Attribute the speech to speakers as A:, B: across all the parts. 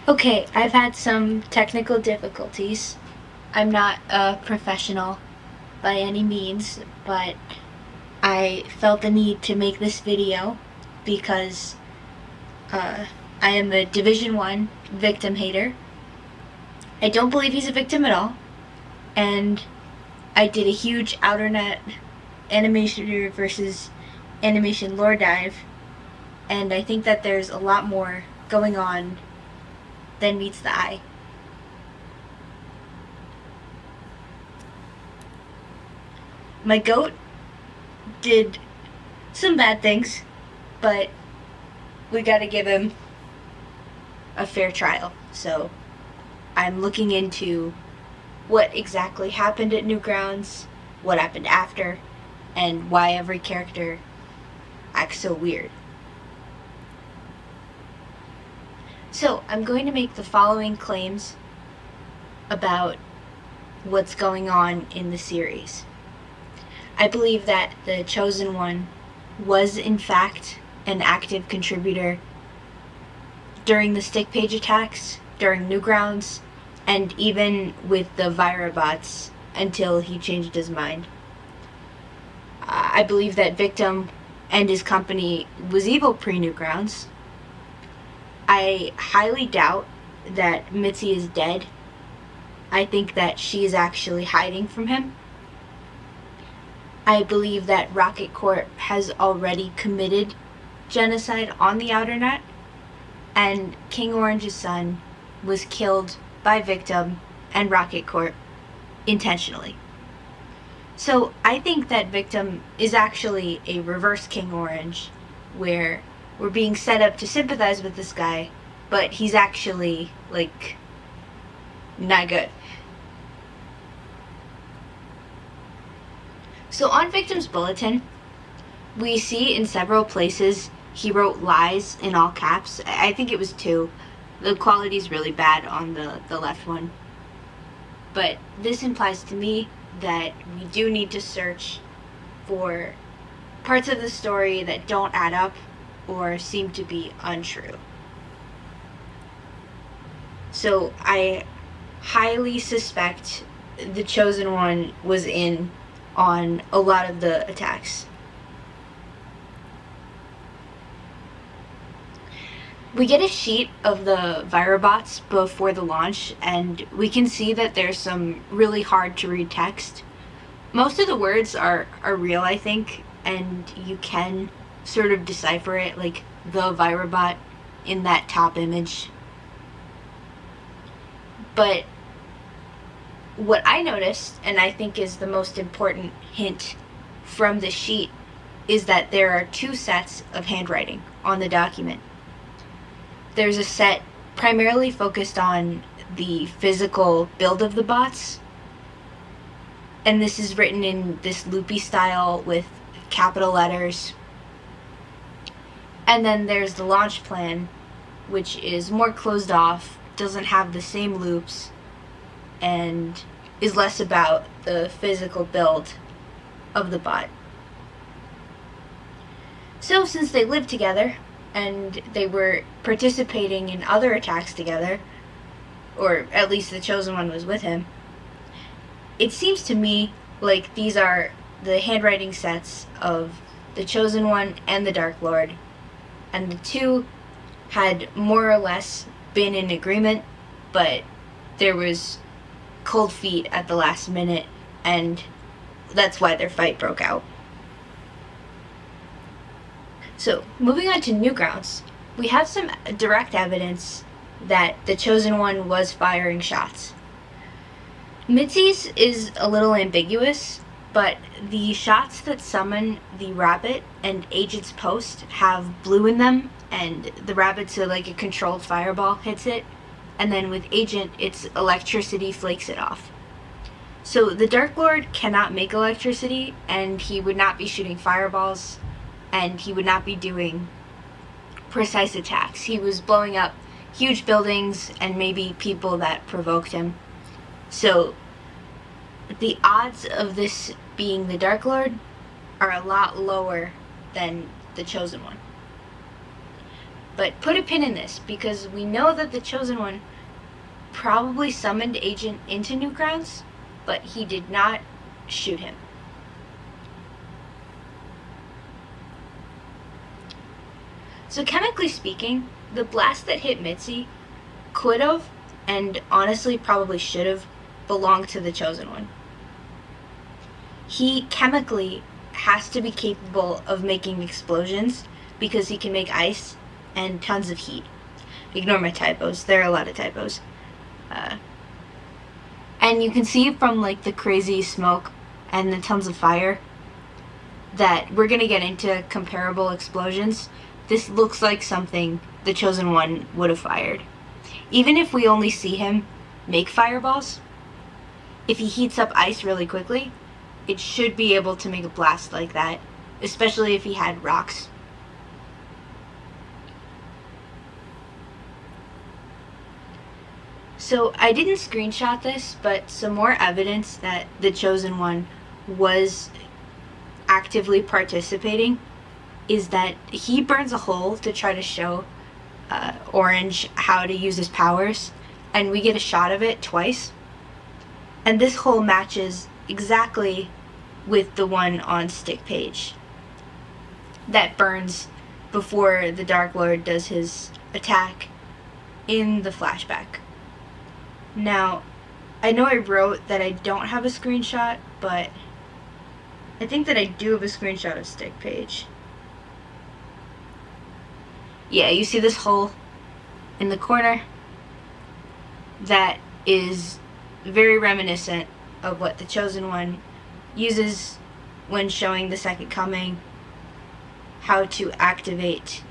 A: Okay, I've had some technical difficulties. I'm not a professional by any means, but I felt the need to make this video because uh, I am a Division 1 victim hater. I don't believe he's a victim at all, and I did a huge outernet animation versus animation lore dive, and I think that there's a lot more going on than meets the eye. My goat did some bad things, but we gotta give him a fair trial. So I'm looking into what exactly happened at Newgrounds, what happened after, and why every character acts so weird. So I'm going to make the following claims about what's going on in the series. I believe that the Chosen One was in fact an active contributor during the stick page attacks, during Newgrounds, and even with the Vira bots until he changed his mind. I believe that Victim and his company was evil pre-Newgrounds. I highly doubt that Mitzi is dead. I think that she is actually hiding from him. I believe that Rocket Corp has already committed genocide on the Outernet, and King Orange's son was killed by Victim and Rocket Corp intentionally. So I think that Victim is actually a reverse King Orange, where we're being set up to sympathize with this guy, but he's actually, like, not good. So on Victim's bulletin, we see in several places he wrote lies in all caps. I think it was 2. The quality's really bad on the left one. But this implies to me that we do need to search for parts of the story that don't add up or seem to be untrue. So I highly suspect the Chosen One was in on a lot of the attacks. We get a sheet of the Virabots before the launch, and we can see that there's some really hard to read text. Most of the words are real, I think, and you can sort of decipher it, like the Virabot in that top image. But what I noticed, and I think is the most important hint from the sheet, is that there are 2 sets of handwriting on the document. There's a set primarily focused on the physical build of the bots, and this is written in this loopy style with capital letters. And then there's the launch plan, which is more closed off, doesn't have the same loops, and is less about the physical build of the bot. So since they lived together, and they were participating in other attacks together, or at least the Chosen One was with him, it seems to me like these are the handwriting sets of the Chosen One and the Dark Lord, and the 2 had more or less been in agreement, but there was cold feet at the last minute, and that's why their fight broke out. So, moving on to Newgrounds, we have some direct evidence that the Chosen One was firing shots. Mitzi's is a little ambiguous, but the shots that summon the rabbit and Agent's post have blue in them, and the rabbit's like a controlled fireball hits it, and then with Agent, it's electricity flakes it off. So the Dark Lord cannot make electricity, and he would not be shooting fireballs, and he would not be doing precise attacks. He was blowing up huge buildings and maybe people that provoked him. So the odds of this being the Dark Lord are a lot lower than the Chosen One. But put a pin in this, because we know that the Chosen One probably summoned Agent into Newgrounds, but he did not shoot him. So chemically speaking, the blast that hit Mitzi could have, and honestly probably should have, belonged to the Chosen One. He chemically has to be capable of making explosions because he can make ice and tons of heat. Ignore my typos, there are a lot of typos. And you can see from like the crazy smoke and the tons of fire that we're gonna get into comparable explosions. This looks like something the Chosen One would have fired. Even if we only see him make fireballs, if he heats up ice really quickly, it should be able to make a blast like that, especially if he had rocks. So I didn't screenshot this, but some more evidence that the Chosen One was actively participating is that he burns a hole to try to show Orange how to use his powers, and we get a shot of it twice. And this hole matches exactly with the one on stick page that burns before the Dark Lord does his attack in the flashback. Now, I know I wrote that I don't have a screenshot, but I think that I do have a screenshot of stick page. Yeah, you see this hole in the corner? That is very reminiscent of what the Chosen One uses when showing the Second Coming how to activate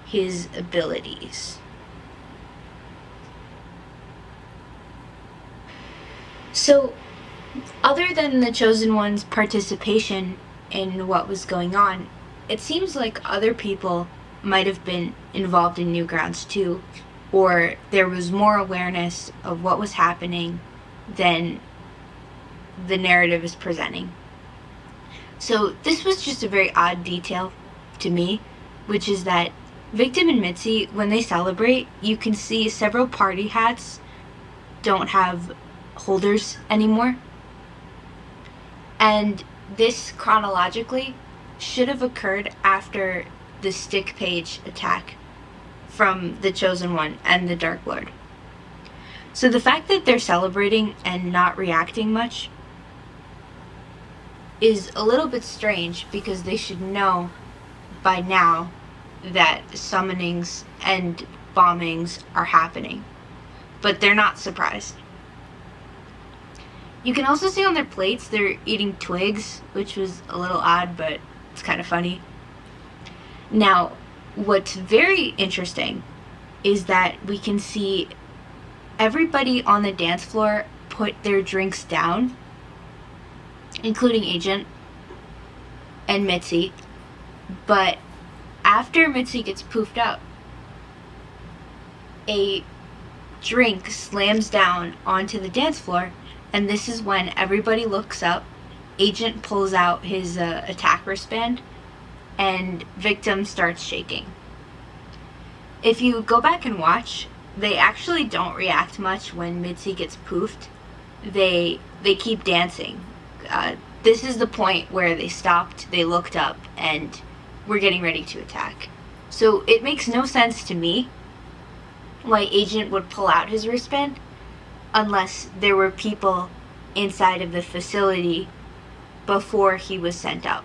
A: his abilities. So, other than the Chosen One's participation in what was going on, it seems like other people might have been involved in Newgrounds too, or there was more awareness of what was happening than the narrative is presenting. So this was just a very odd detail to me, which is that Victim and Mitzi, when they celebrate, you can see several party hats don't have holders anymore. And this chronologically should have occurred after the stick page attack from the Chosen One and the Dark Lord. So the fact that they're celebrating and not reacting much is a little bit strange, because they should know by now that summonings and bombings are happening, but they're not surprised. You can also see on their plates they're eating twigs, which was a little odd, but it's kind of funny. Now, what's very interesting is that we can see everybody on the dance floor put their drinks down, including Agent and Mitzi, but after Mitzi gets poofed up, a drink slams down onto the dance floor, and this is when everybody looks up. Agent pulls out his attack wristband, and Victim starts shaking. If you go back and watch, they actually don't react much when Mitzi gets poofed. They keep dancing. This is the point where they stopped, they looked up, and were getting ready to attack. So it makes no sense to me why Agent would pull out his wristband unless there were people inside of the facility before he was sent up.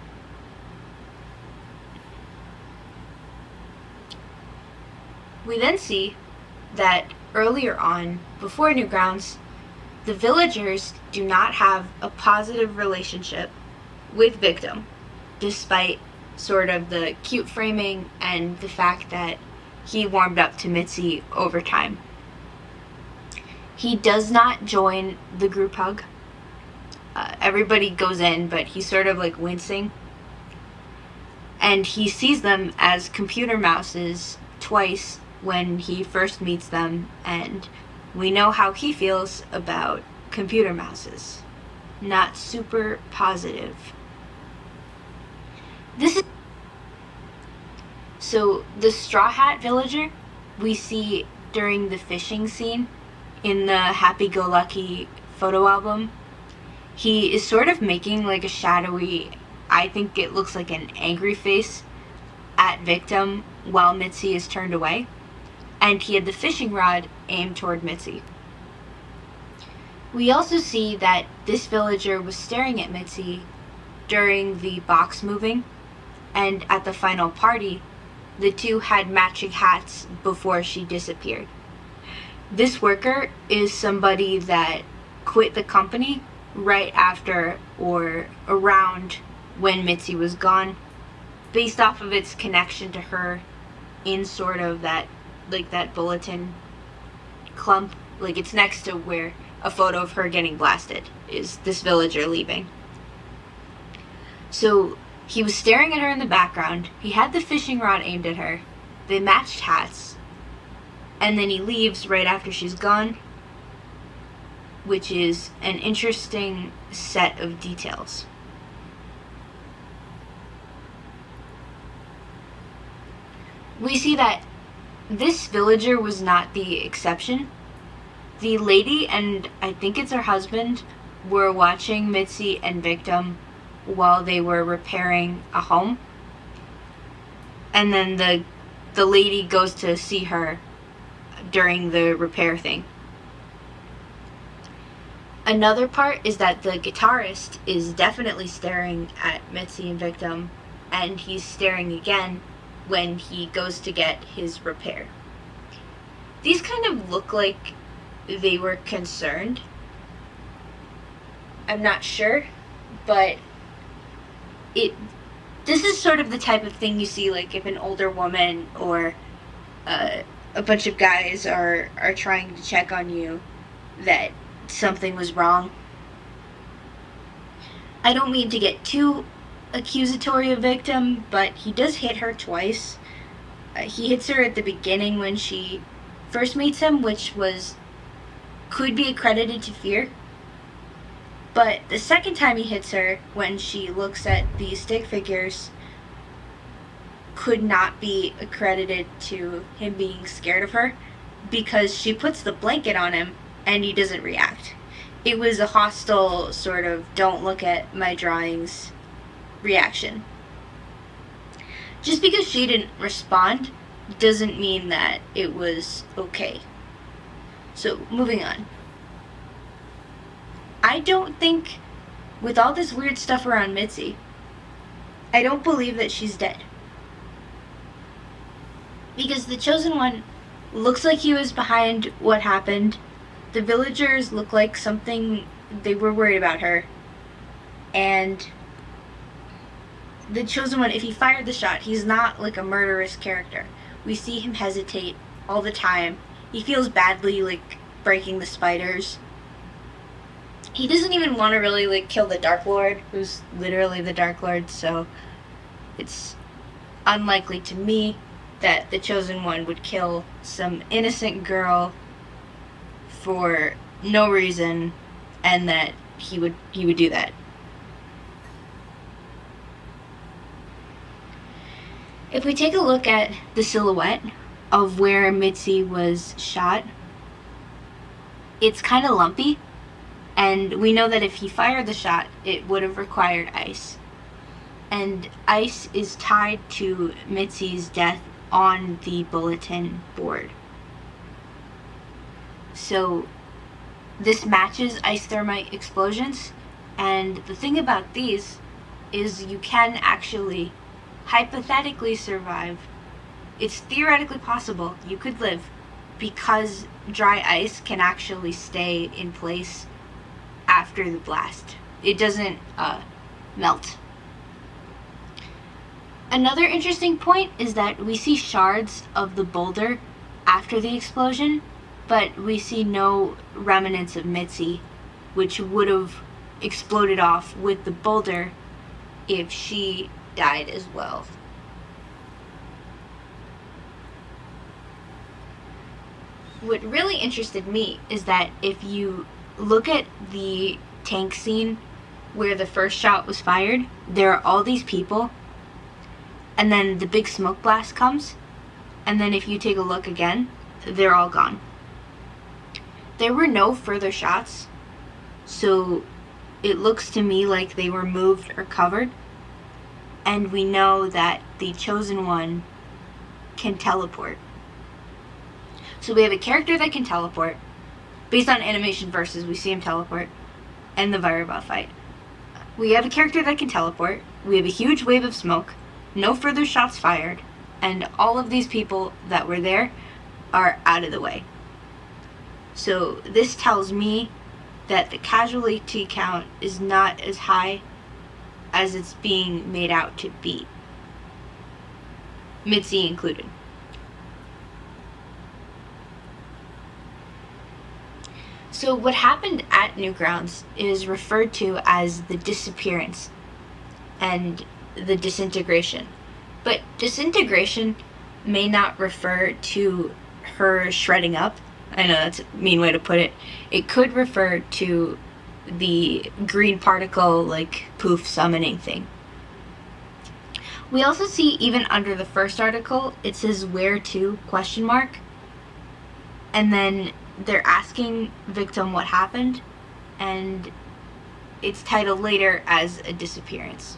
A: We then see that earlier on, before Newgrounds, the villagers do not have a positive relationship with Victim, despite sort of the cute framing and the fact that he warmed up to Mitzi over time. He does not join the group hug. Everybody goes in, but he's sort of like wincing. And he sees them as computer mouses twice when he first meets them, and we know how he feels about computer mouses. Not super positive. So the Straw Hat villager we see during the fishing scene in the happy-go-lucky photo album, he is sort of making like a shadowy, I think it looks like an angry face at Victim while Mitzi is turned away, and he had the fishing rod aimed toward Mitzi. We also see that this villager was staring at Mitzi during the box moving, and at the final party, the two had matching hats before she disappeared. This worker is somebody that quit the company right after or around when Mitzi was gone, based off of its connection to her in sort of that, like that bulletin clump, like it's next to where a photo of her getting blasted is this villager leaving. So he was staring at her in the background, he had the fishing rod aimed at her, they matched hats, and then he leaves right after she's gone, which is an interesting set of details. We see that this villager was not the exception. The lady, and I think it's her husband, were watching Mitzi and Victim while they were repairing a home. And then the lady goes to see her during the repair thing. Another part is that the guitarist is definitely staring at Mitzi and Victim, and he's staring again when he goes to get his repair. These kind of look like they were concerned. I'm not sure, but this is sort of the type of thing you see, like if an older woman or a bunch of guys are trying to check on you that something was wrong. I don't mean to get too accusatory of Victim, but he does hit her twice. He hits her at the beginning when she first meets him, which could be accredited to fear. But the second time he hits her, when she looks at the stick figures, could not be accredited to him being scared of her, because she puts the blanket on him and he doesn't react. It was a hostile sort of don't look at my drawings reaction. Just because she didn't respond doesn't mean that it was okay. So moving on. I don't think, with all this weird stuff around Mitzi, I don't believe that she's dead. Because the Chosen One looks like he was behind what happened. The villagers look like something, they were worried about her. And the Chosen One, if he fired the shot, he's not like a murderous character. We see him hesitate all the time. He feels badly, like, breaking the spiders. He doesn't even want to really, like, kill the Dark Lord, who's literally the Dark Lord, so it's unlikely to me that the Chosen One would kill some innocent girl for no reason, and that he would do that. If we take a look at the silhouette of where Mitzi was shot, it's kind of lumpy, and we know that if he fired the shot, it would have required ice. And ice is tied to Mitzi's death on the bulletin board. So this matches ice thermite explosions, and the thing about these is you can actually hypothetically survive. It's theoretically possible you could live, because dry ice can actually stay in place after the blast. It doesn't melt. Another interesting point is that we see shards of the boulder after the explosion, but we see no remnants of Mitzi, which would have exploded off with the boulder if she died as well. What really interested me is that if you look at the tank scene where the first shot was fired, there are all these people, and then the big smoke blast comes, and then if you take a look again, they're all gone. There were no further shots, so it looks to me like they were moved or covered, and we know that the Chosen One can teleport. So we have a character that can teleport. Based on animation versus, we see him teleport, and the Virabot fight. We have a character that can teleport, we have a huge wave of smoke, no further shots fired, and all of these people that were there are out of the way. So this tells me that the casualty count is not as high as it's being made out to be, Mitzi included. So what happened at Newgrounds is referred to as the disappearance and the disintegration. But disintegration may not refer to her shredding up. I know that's a mean way to put it. It could refer to the green particle, like, poof summoning thing. We also see, even under the first article, it says where to, ? And then they're asking victim what happened, and it's titled later as a disappearance.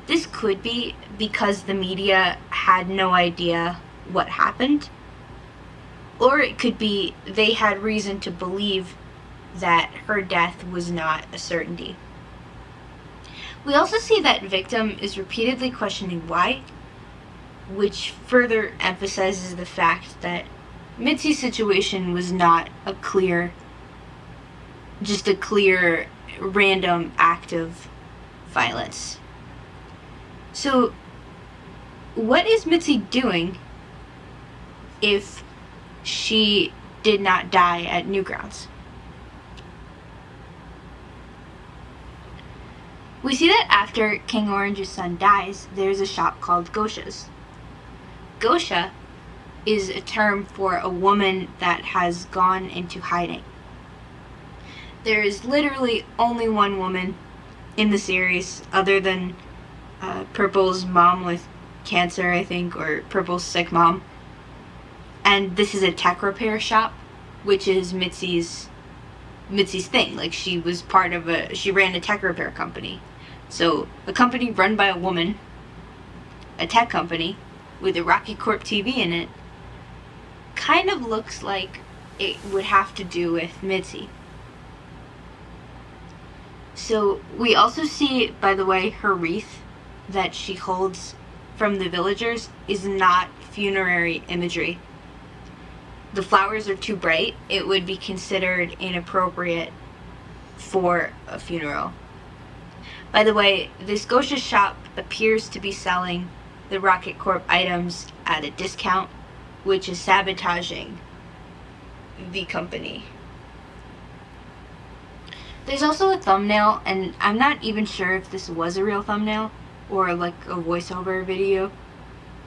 A: This could be because the media had no idea what happened, or it could be they had reason to believe that her death was not a certainty. We also see that victim is repeatedly questioning why, which further emphasizes the fact that Mitzi's situation was not just a clear random act of violence. So what is Mitzi doing if she did not die at Newgrounds? We see that after King Orange's son dies, there's a shop called Gosha's. Gosha is a term for a woman that has gone into hiding. There is literally only one woman in the series, other than Purple's mom with cancer, I think, or Purple's sick mom. And this is a tech repair shop, which is Mitzi's thing. Like, she ran a tech repair company. So a company run by a woman, a tech company with a Rocket Corp TV in it, kind of looks like it would have to do with Mitzi. So we also see, by the way, her wreath that she holds from the villagers is not funerary imagery. The flowers are too bright. It would be considered inappropriate for a funeral. By the way, this Gosha shop appears to be selling the Rocket Corp items at a discount, which is sabotaging the company. There's also a thumbnail, and I'm not even sure if this was a real thumbnail or like a voiceover video,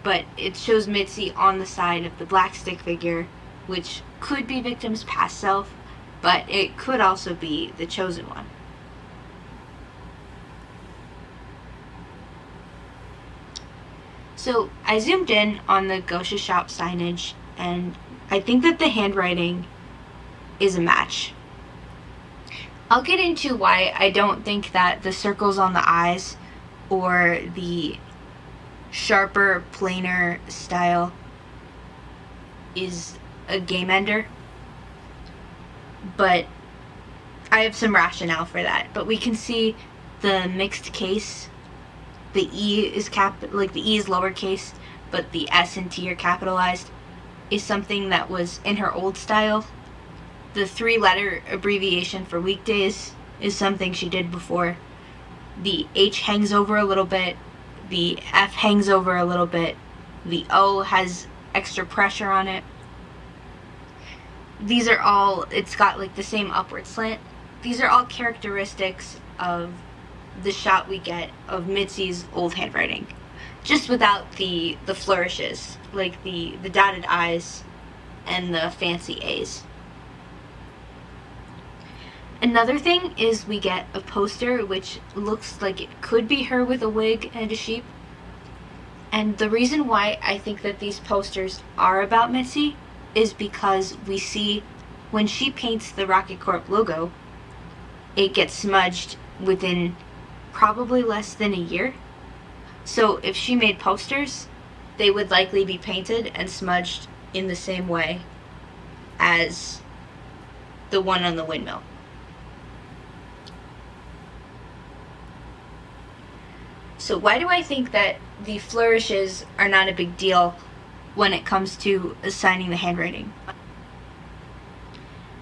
A: but it shows Mitzi on the side of the black stick figure, which could be victim's past self, but it could also be the Chosen One. So I zoomed in on the Gosha shop signage, and I think that the handwriting is a match. I'll get into why I don't think that the circles on the eyes or the sharper, plainer style is a game ender, but I have some rationale for that. But we can see the mixed case. The E is the E is lowercase, but the S and T are capitalized, is something that was in her old style. The 3-letter abbreviation for weekdays is something she did before. The H hangs over a little bit, the F hangs over a little bit, the O has extra pressure on it. These are all, it's got like the same upward slant. These are all characteristics of the shot we get of Mitzi's old handwriting, just without the flourishes, like the dotted I's and the fancy A's. Another thing is we get a poster which looks like it could be her with a wig and a sheep, And the reason why I think that these posters are about Mitzi is because we see when she paints the Rocket Corp logo, it gets smudged within probably less than a year. So if she made posters, they would likely be painted and smudged in the same way as the one on the windmill. So why do I think that the flourishes are not a big deal when it comes to assigning the handwriting?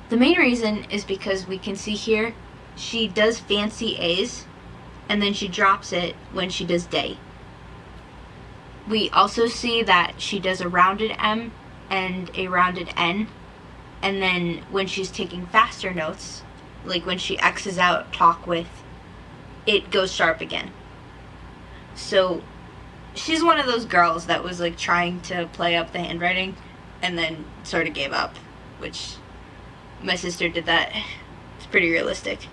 A: The main reason is because we can see here she does fancy A's and then she drops it when she does day. We also see that she does a rounded M and a rounded N, and then when she's taking faster notes, like when she X's out talk with, it goes sharp again. So she's one of those girls that was like trying to play up the handwriting and then sort of gave up, which my sister did that. It's pretty realistic.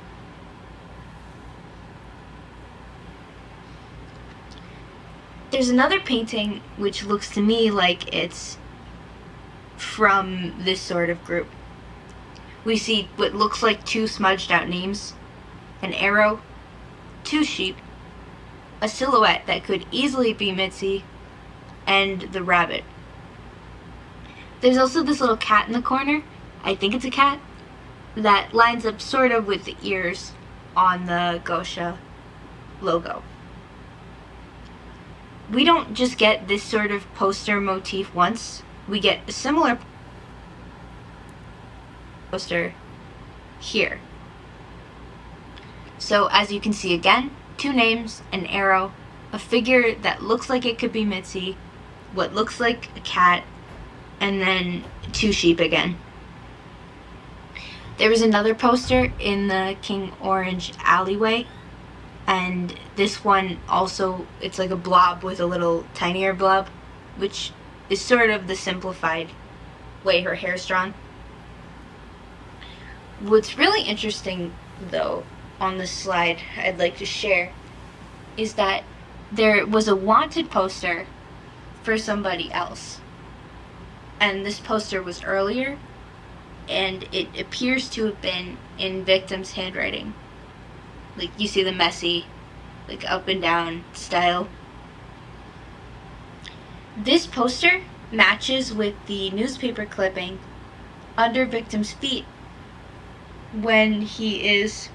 A: There's another painting which looks to me like it's from this sort of group. We see what looks like two smudged out names, an arrow, two sheep, a silhouette that could easily be Mitzi, and the rabbit. There's also this little cat in the corner, I think it's a cat, that lines up sort of with the ears on the Gosha logo. We don't just get this sort of poster motif once, we get a similar poster here. So as you can see again, two names, an arrow, a figure that looks like it could be Mitzi, what looks like a cat, and then two sheep again. There was another poster in the King Orange alleyway, and this one also, it's like a blob with a little tinier blob, which is sort of the simplified way her hair's drawn. What's really interesting, though, on this slide I'd like to share is that there was a wanted poster for somebody else. And this poster was earlier, and it appears to have been in victim's handwriting. Like, you see the messy, like, up and down style. This poster matches with the newspaper clipping under victim's feet when he is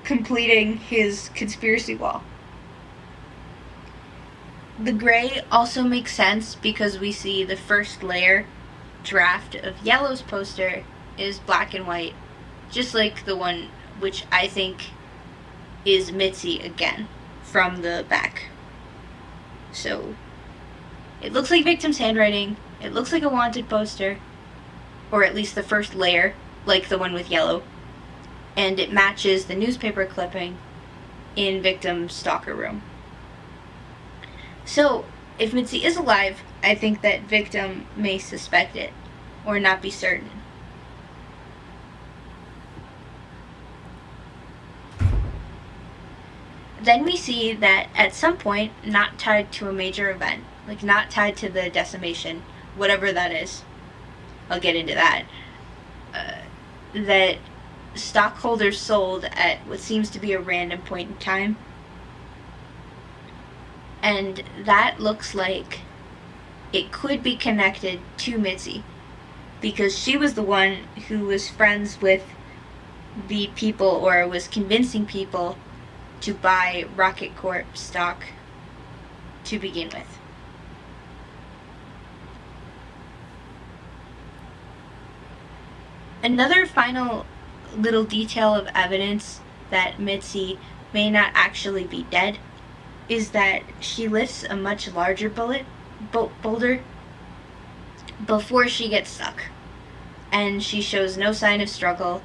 A: completing his conspiracy wall. The gray also makes sense because we see the first layer draft of Yellow's poster is black and white, just like the one which I think is Mitzi again from the back. So it looks like victim's handwriting, it looks like a wanted poster, or at least the first layer, like the one with Yellow, and it matches the newspaper clipping in victim's stalker room. So if Mitzi is alive, I think that victim may suspect it, or not be certain. Then we see that at some point, not tied to a major event, like not tied to the decimation, whatever that is, I'll get into that, that stockholders sold at what seems to be a random point in time. And that looks like it could be connected to Mitzi, because she was the one who was friends with the people, or was convincing people to buy Rocket Corp stock to begin with. Another final little detail of evidence that Mitzi may not actually be dead is that she lifts a much larger boulder before she gets stuck, and she shows no sign of struggle,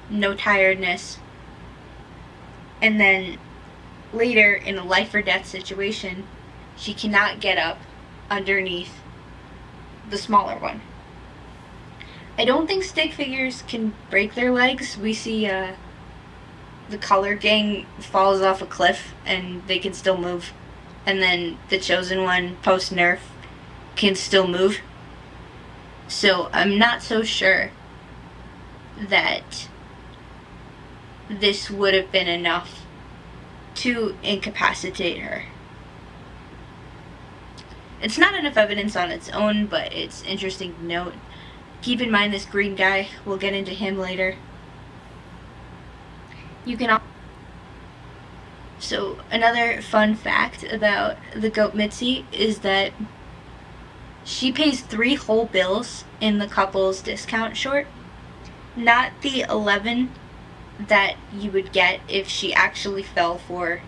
A: no tiredness, and then later in a life or death situation she cannot get up underneath the smaller one. I don't think stick figures can break their legs. We see the color gang falls off a cliff and they can still move. and then the Chosen One post-nerf can still move. So I'm not so sure that this would have been enough to incapacitate her. It's not enough evidence on its own, but it's interesting to note. Keep in mind this green guy, we'll get into him later. So another fun fact about the goat Mitzi is that she pays 3 whole bills in the couple's discount short, not the 11 that you would get if she actually fell for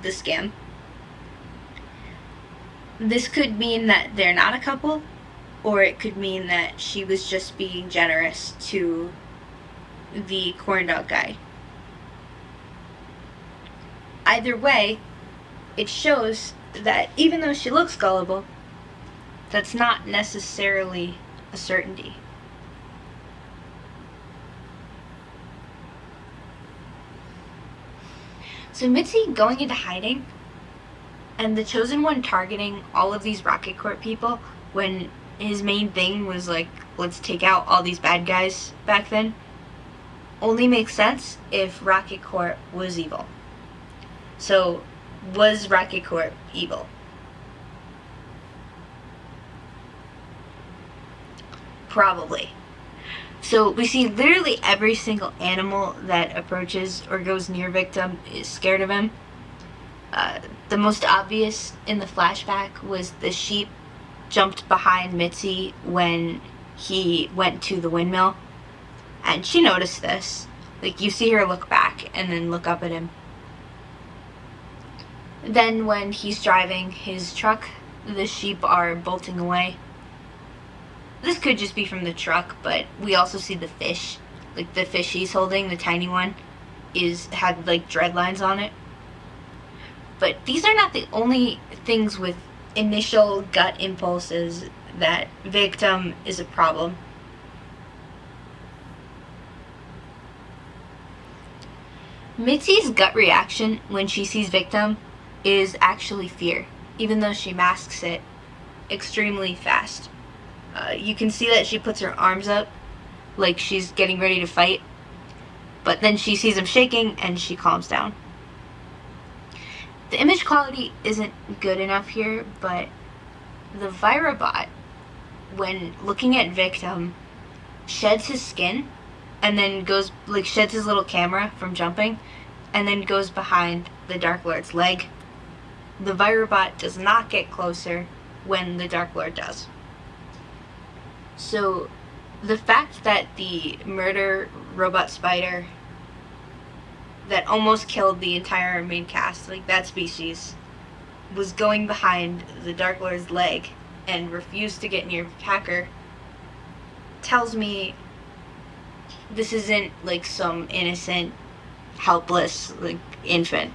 A: the scam. This could mean that they're not a couple, or it could mean that she was just being generous to the corn dog guy. Either way, it shows that even though she looks gullible, that's not necessarily a certainty. So Mitzi going into hiding, and the Chosen One targeting all of these Rocket Corp people when his main thing was like, let's take out all these bad guys back then, only makes sense if Rocket Corp was evil. So, was Rocket Corp evil? Probably. So we see literally every single animal that approaches or goes near victim is scared of him. The most obvious in the flashback was the sheep jumped behind Mitzi when he went to the windmill. And she noticed this. Like, you see her look back and then look up at him. Then when he's driving his truck, the sheep are bolting away. This could just be from the truck, but we also see the fish. Like, the fish he's holding, the tiny one, had like dread lines on it. But these are not the only things with initial gut impulses that victim is a problem. Mitzi's gut reaction when she sees victim is actually fear, even though she masks it extremely fast. You can see that she puts her arms up like she's getting ready to fight, but then she sees him shaking and she calms down. The image quality isn't good enough here, but the Virobot, when looking at victim, sheds his skin and then goes, like, sheds his little camera from jumping and then goes behind the Dark Lord's leg. The Virobot does not get closer when the Dark Lord does. So the fact that the murder robot spider that almost killed the entire main cast, like that species, was going behind the Dark Lord's leg and refused to get near Packer, tells me this isn't like some innocent, helpless, like, infant.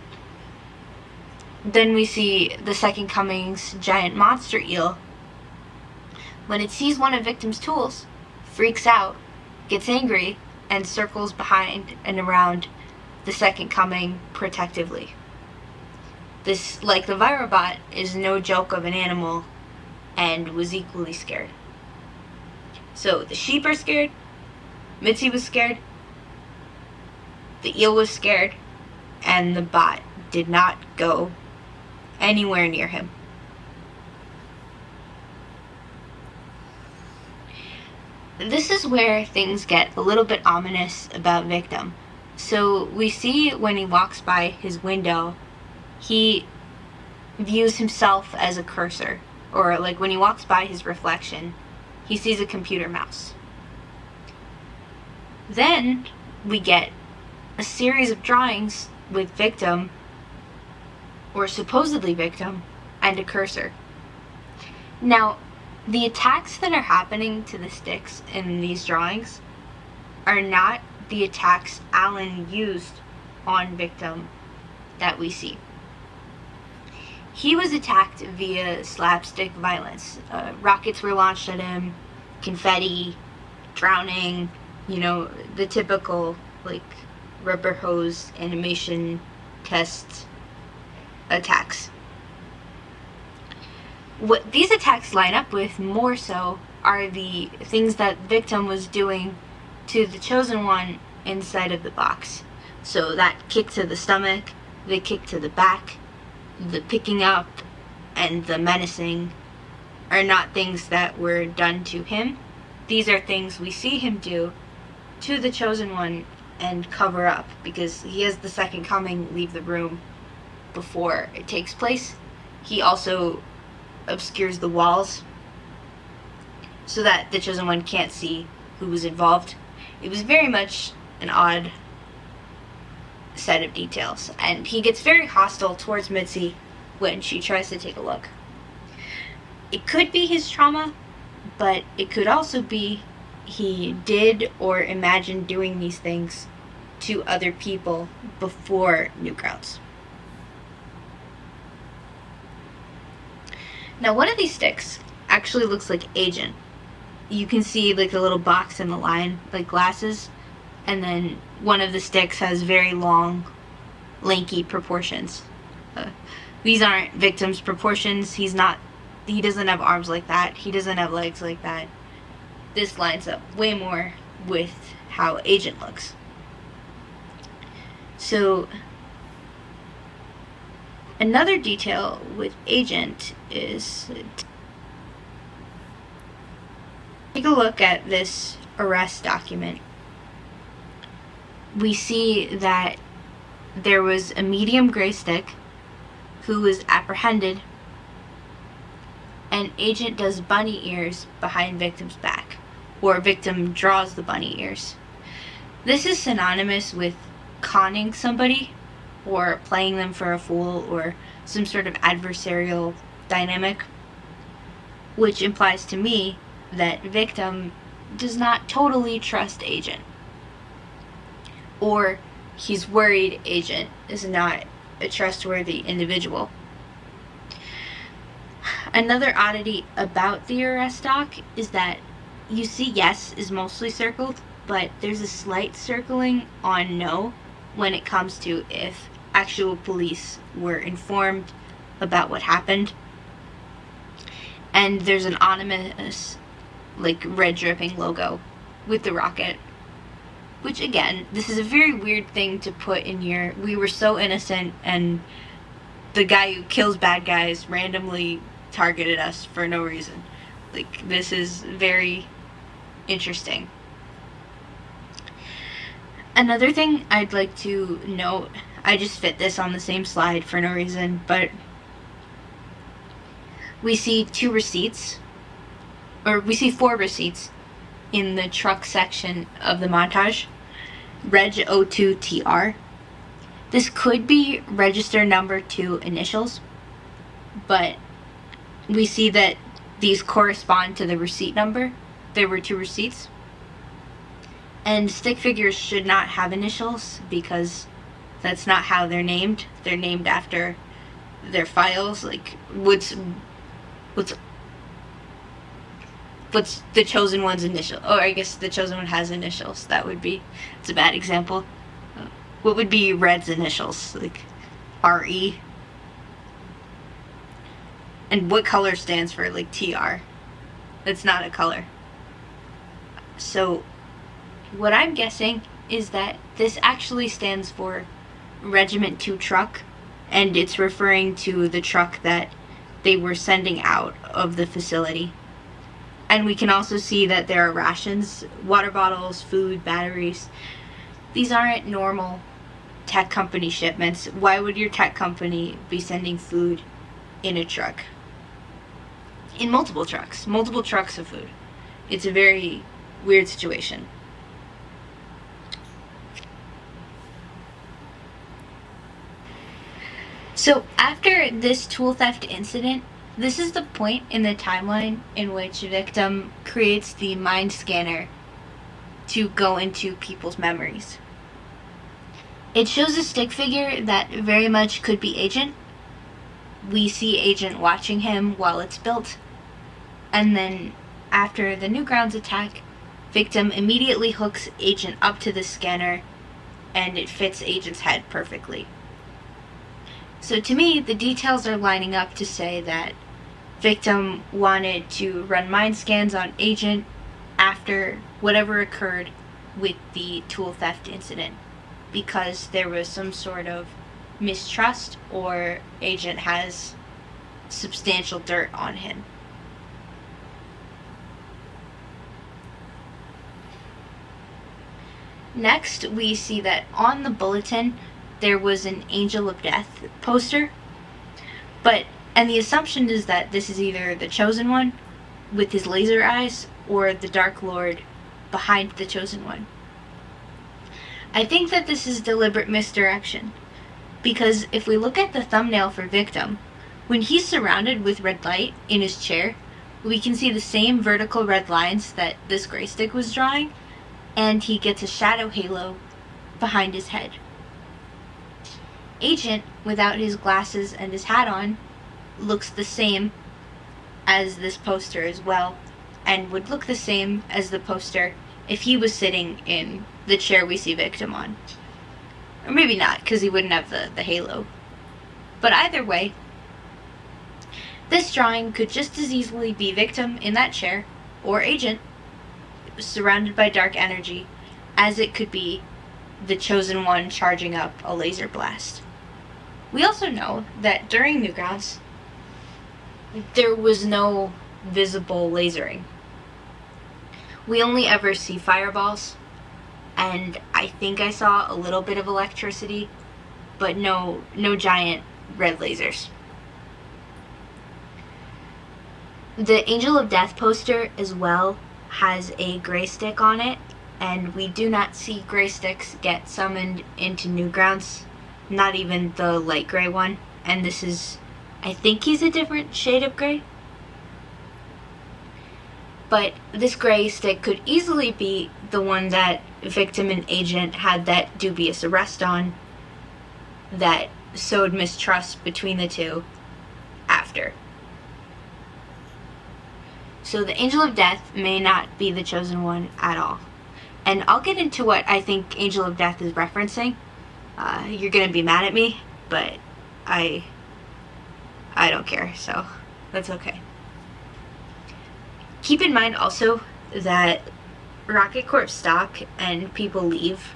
A: Then we see the Second Coming's giant monster eel. When it sees one of victim's tools, freaks out, gets angry, and circles behind and around the Second Coming protectively. This, like the Virobot, is no joke of an animal and was equally scared. So the sheep are scared, Mitzi was scared, the eel was scared, and the bot did not go anywhere near him. This is where things get a little bit ominous about victim. So we see when he walks by his window, he views himself as a cursor, or like when he walks by his reflection, he sees a computer mouse. Then we get a series of drawings with victim, or supposedly victim, and a cursor. Now, the attacks that are happening to the sticks in these drawings are not the attacks Alan used on victim that we see. He was attacked via slapstick violence. Rockets were launched at him, confetti, drowning, you know, the typical, like, rubber hose animation test attacks. What these attacks line up with more so are the things that victim was doing to the chosen one inside of the box. So that kick to the stomach, the kick to the back, the picking up, and the menacing are not things that were done to him. These are things we see him do to the chosen one and cover up, because he has the second coming leave the room before it takes place. He also obscures the walls so that the chosen one can't see who was involved. It was very much an odd set of details, and he gets very hostile towards Mitzi when she tries to take a look. It could be his trauma, but it could also be he did or imagined doing these things to other people before Newgrounds. Now, one of these sticks actually looks like Agent. You can see like the little box in the line, like glasses, and then one of the sticks has very long, lanky proportions. These aren't Victim's proportions. He doesn't have arms like that. He doesn't have legs like that. This lines up way more with how Agent looks. So, another detail with Agent is, take a look at this arrest document. We see that there was a medium gray stick who was apprehended, and Agent does bunny ears behind Victim's back, or Victim draws the bunny ears. This is synonymous with conning somebody, or playing them for a fool, or some sort of adversarial dynamic, which implies to me that Victim does not totally trust Agent, or he's worried Agent is not a trustworthy individual. Another oddity about the arrest doc is that you see yes is mostly circled, but there's a slight circling on no when it comes to if actual police were informed about what happened. And there's an ominous, like, red dripping logo with the rocket. Which, again, this is a very weird thing to put in your, we were so innocent and the guy who kills bad guys randomly targeted us for no reason. Like, this is very interesting. Another thing I'd like to note, I just fit this on the same slide for no reason, but we see 4 receipts in the truck section of the montage. Reg 02TR. This could be register number 2 initials, but we see that these correspond to the receipt number. There were 2 receipts. And stick figures should not have initials because that's not how they're named. They're named after their files. Like, what's the chosen one's initial? Oh, I guess the chosen one has initials. It's a bad example. What would be Red's initials? Like, RE? And what color stands for, like, TR? That's not a color. So, what I'm guessing is that this actually stands for Regiment 2 truck, and it's referring to the truck that they were sending out of the facility. And we can also see that there are rations, water bottles, food, batteries. These aren't normal tech company shipments. Why would your tech company be sending food in a truck? In multiple trucks of food. It's a very weird situation. So after this tool theft incident, this is the point in the timeline in which Victim creates the mind scanner to go into people's memories. It shows a stick figure that very much could be Agent. We see Agent watching him while it's built, and then after the Newgrounds attack, Victim immediately hooks Agent up to the scanner, and it fits Agent's head perfectly. So to me, the details are lining up to say that victim wanted to run mind scans on agent after whatever occurred with the tool theft incident, because there was some sort of mistrust or agent has substantial dirt on him. Next, we see that on the bulletin there was an Angel of Death poster, and the assumption is that this is either the Chosen One with his laser eyes or the Dark Lord behind the Chosen One. I think that this is deliberate misdirection, because if we look at the thumbnail for Victim, when he's surrounded with red light in his chair, we can see the same vertical red lines that this gray stick was drawing, and he gets a shadow halo behind his head. Agent, without his glasses and his hat on, looks the same as this poster as well, and would look the same as the poster if he was sitting in the chair we see Victim on. Or maybe not, because he wouldn't have the halo. But either way, this drawing could just as easily be Victim in that chair, or Agent, surrounded by dark energy, as it could be the Chosen One charging up a laser blast. We also know that during Newgrounds, there was no visible lasering. We only ever see fireballs, and I think I saw a little bit of electricity, but no giant red lasers. The Angel of Death poster as well has a gray stick on it, and we do not see gray sticks get summoned into Newgrounds, not even the light gray one, and this is, I think he's a different shade of gray. But this gray stick could easily be the one that Victim and Agent had that dubious arrest on, that sowed mistrust between the two after. So the Angel of Death may not be the Chosen One at all. And I'll get into what I think Angel of Death is referencing. You're gonna be mad at me, but I don't care, so that's okay. Keep in mind also that Rocket Corp stock and people leave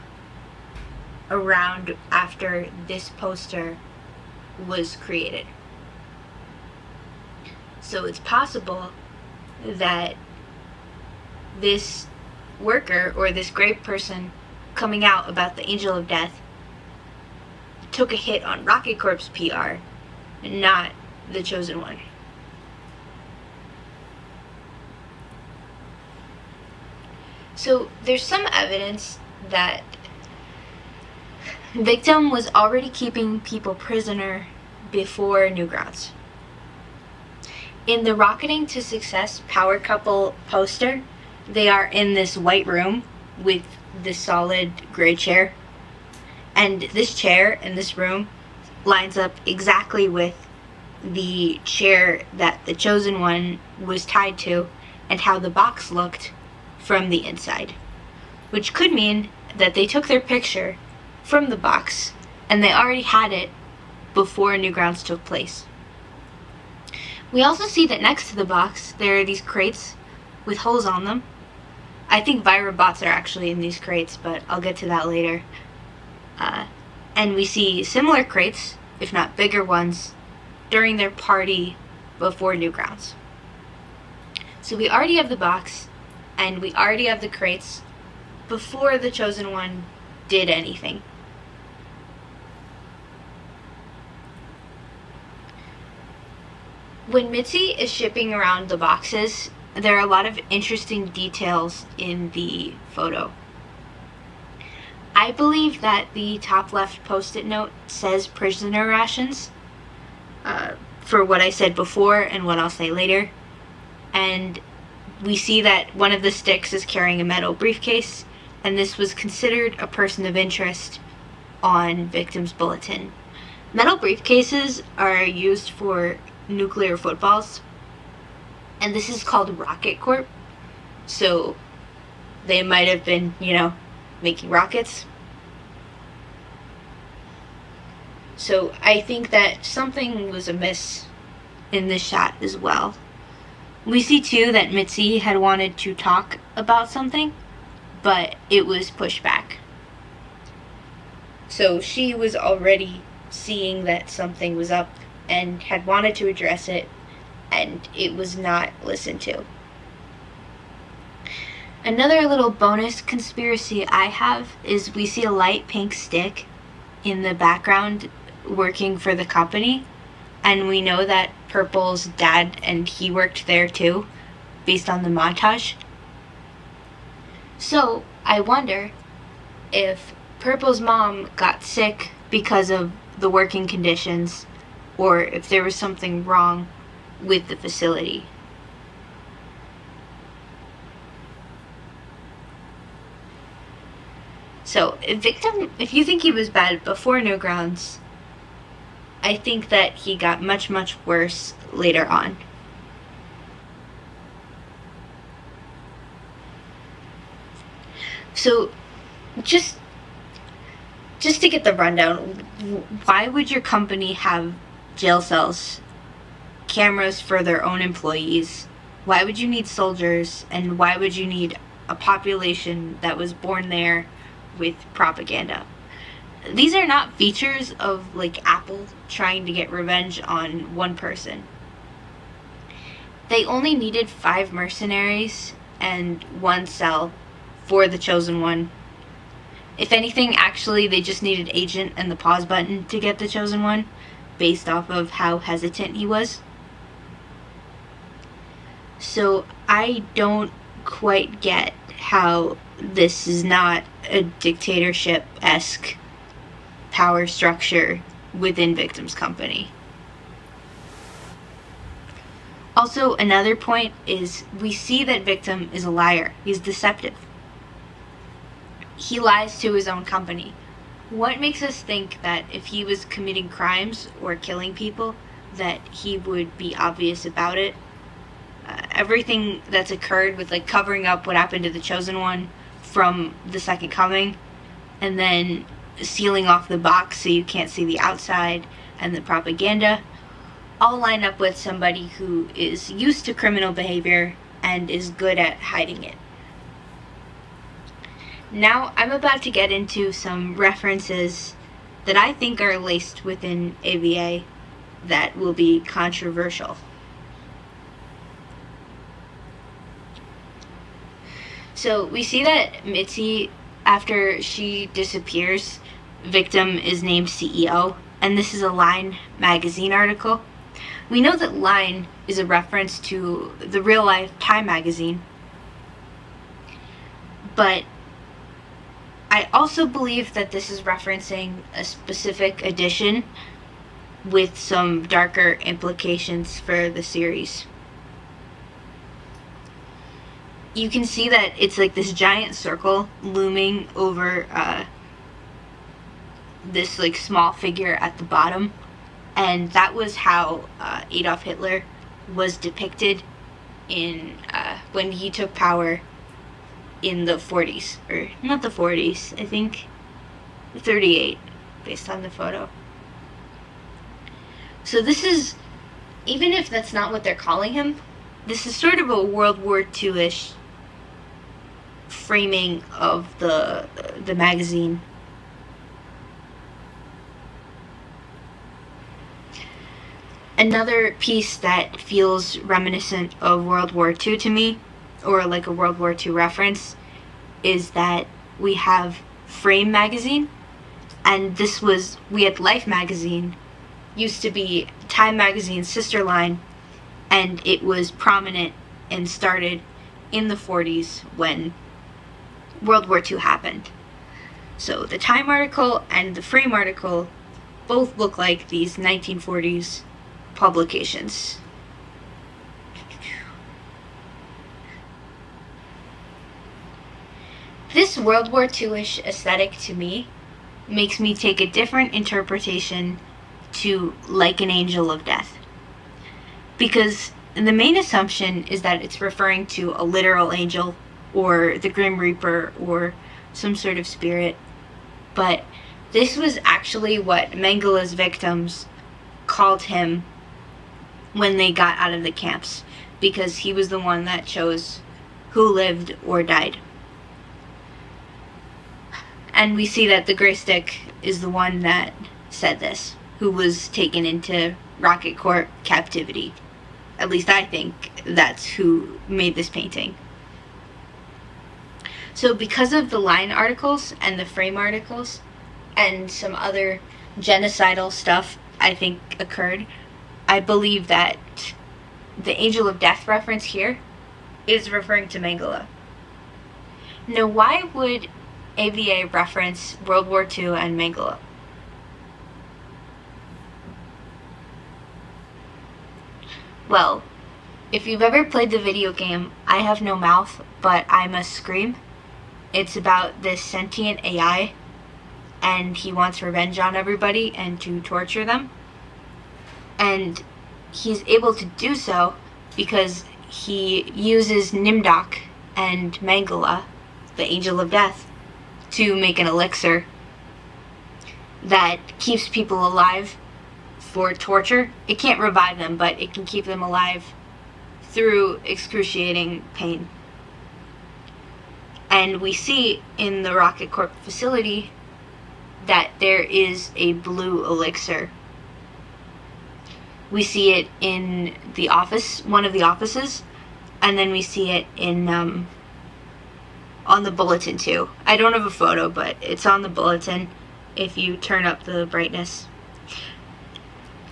A: around after this poster was created. So it's possible that this worker or this great person coming out about the Angel of Death took a hit on Rocket Corp's PR, not the Chosen One. So there's some evidence that Victim was already keeping people prisoner before Newgrounds. In the Rocketing to Success power couple poster, they are in this white room with this solid gray chair, and this chair in this room lines up exactly with the chair that the Chosen One was tied to and how the box looked from the inside, which could mean that they took their picture from the box and they already had it before Newgrounds took place. We also see that next to the box there are these crates with holes on them. I think Vira bots are actually in these crates, but I'll get to that later. And we see similar crates, if not bigger ones, during their party before Newgrounds. So we already have the box, and we already have the crates before the Chosen One did anything. When Mitzi is shipping around the boxes, there are a lot of interesting details in the photo. I believe that the top left post-it note says prisoner rations, for what I said before and what I'll say later. And we see that one of the sticks is carrying a metal briefcase, and this was considered a person of interest on Victim's bulletin. Metal briefcases are used for nuclear footballs, and this is called Rocket Corp, so they might have been, making rockets. So I think that something was amiss in this shot as well. We see too that Mitzi had wanted to talk about something, but it was pushed back. So she was already seeing that something was up and had wanted to address it, and it was not listened to. Another little bonus conspiracy I have is we see a light pink stick in the background working for the company, and we know that Purple's dad and he worked there too, based on the montage. So I wonder if Purple's mom got sick because of the working conditions, or if there was something wrong with the facility. So, if you think he was bad before Newgrounds, I think that he got much, much worse later on. So, just to get the rundown, why would your company have jail cells, cameras for their own employees? Why would you need soldiers? And why would you need a population that was born there with propaganda? These are not features of like Apple trying to get revenge on one person. They only needed 5 mercenaries and 1 cell for the Chosen One. If anything, actually, they just needed Agent and the pause button to get the Chosen One, based off of how hesitant he was. So I don't quite get how this is not a dictatorship-esque power structure within Victim's company. Also, another point is we see that Victim is a liar. He's deceptive. He lies to his own company. What makes us think that if he was committing crimes or killing people, that he would be obvious about it? Everything that's occurred with like covering up what happened to the Chosen One from the Second Coming, and then sealing off the box so you can't see the outside, and the propaganda, all line up with somebody who is used to criminal behavior and is good at hiding it. Now I'm about to get into some references that I think are laced within AvA that will be controversial. So we see that Mitzi, after she disappears, Victim is named CEO, and this is a Line magazine article. We know that Line is a reference to the real-life Time magazine, but I also believe that this is referencing a specific edition with some darker implications for the series. You can see that it's like this giant circle looming over this like small figure at the bottom, and that was how Adolf Hitler was depicted in when he took power in the 40s, or not the 40s, I think 38, based on the photo. So this is, even if that's not what they're calling him, this is sort of a World War II-ish framing of the magazine. Another piece that feels reminiscent of World War II to me, or like a World War II reference, is that we have Frame magazine, and we had Life magazine, used to be Time magazine's sister line, and it was prominent and started in the 40s when World War II happened. So the Time article and the Frame article both look like these 1940s publications. This World War II-ish aesthetic to me makes me take a different interpretation to Like an Angel of Death, because the main assumption is that it's referring to a literal angel or the Grim Reaper or some sort of spirit, but this was actually what Mengele's victims called him when they got out of the camps, because he was the one that chose who lived or died. And we see that the gray stick is the one that said this, who was taken into Rocket Corp captivity. At least I think that's who made this painting. So because of the line articles and the frame articles and some other genocidal stuff I think occurred, I believe that the Angel of Death reference here is referring to Mengele. Now, why would AvA reference World War II and Mengele? Well, if you've ever played the video game I Have No Mouth, But I Must Scream, it's about this sentient AI, and he wants revenge on everybody and to torture them. And he's able to do so because he uses Nimdok and Mengele, the Angel of Death, to make an elixir that keeps people alive for torture. It can't revive them, but it can keep them alive through excruciating pain. And we see in the Rocket Corp facility that there is a blue elixir. We see it in the office, one of the offices, and then we see it in on the bulletin too. I don't have a photo, but it's on the bulletin if you turn up the brightness.